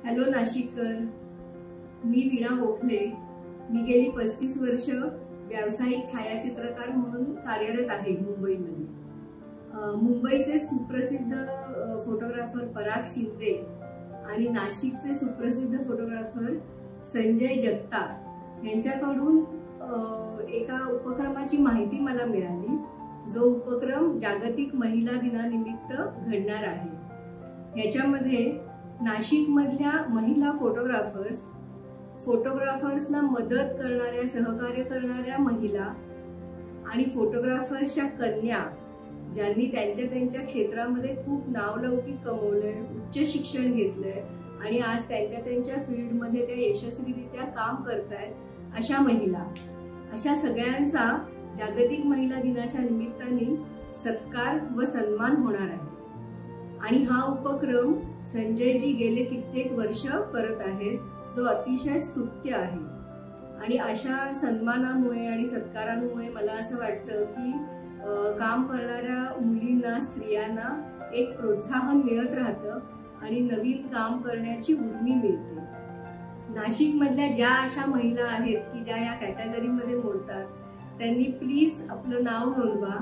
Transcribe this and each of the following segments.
Hello नाशिककर, मी वीणा गोखले। मी गेली 35 वर्ष व्यावसायिक छायाचित्रकार म्हणून कार्यरत आहे मुंबईमध्ये। मुंबईचे सुप्रसिद्ध फोटोग्राफर पराग शिंदे आणि नाशिकचे सुप्रसिद्ध फोटोग्राफर संजय जगताप यांच्याकडून एका उपक्रमाची माहिती मला मिळाली, जो उपक्रम जागतिक महिला दिनानिमित्त घडणार आहे। याच्यामध्ये नाशिकमधल्या महिला फोटोग्राफर्सना मदत करणाऱ्या, सहकार्य करणाऱ्या महिला आणि फोटोग्राफर्सच्या कन्या ज्यांनी त्यांच्या क्षेत्रामध्ये खूप नावलौकिक कमवलंय, उच्च शिक्षण घेतलंय आणि आज त्यांच्या फील्डमध्ये त्या यशस्वीरित्या काम करतायत, अशा महिला, अशा सगळ्यांचा जागतिक महिला दिनाच्या निमित्ताने सत्कार व सन्मान होणार आहे। आणि हा उपक्रम संजयजी गेले कित्येक वर्ष करत आहेत, जो अतिशय स्तुत्य आहे। आणि अशा सन्मानामुळे आणि सत्कारांमुळे मला असं वाटतं की काम करणाऱ्या मुलींना, स्त्रियांना एक प्रोत्साहन मिळत राहतं आणि नवीन काम करण्याची उर्मी मिळते। नाशिकमधल्या ज्या अशा महिला आहेत की ज्या या कॅटेगरीमध्ये मोडतात, त्यांनी प्लीज आपलं नाव नोंदवा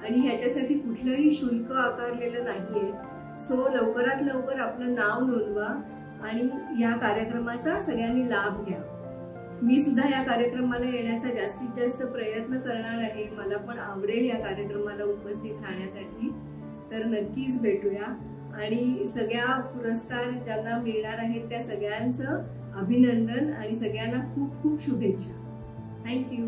आणि ह्याच्यासाठी कुठलंही शुल्क आकारलेलं नाहीये। सो लवकरात लवकर आपलं नाव नोंदवा आणि या कार्यक्रमाचा सगळ्यांनी लाभ घ्या। मी सुद्धा या कार्यक्रमाला येण्याचा जास्तीत जास्त प्रयत्न करणार आहे। मला पण आवडेल या कार्यक्रमाला उपस्थित राहण्यासाठी। तर नक्कीच भेटूया आणि सगळ्या पुरस्कार ज्यांना मिळणार आहेत त्या सगळ्यांचं अभिनंदन आणि सगळ्यांना खूप खूप शुभेच्छा। थँक्यू।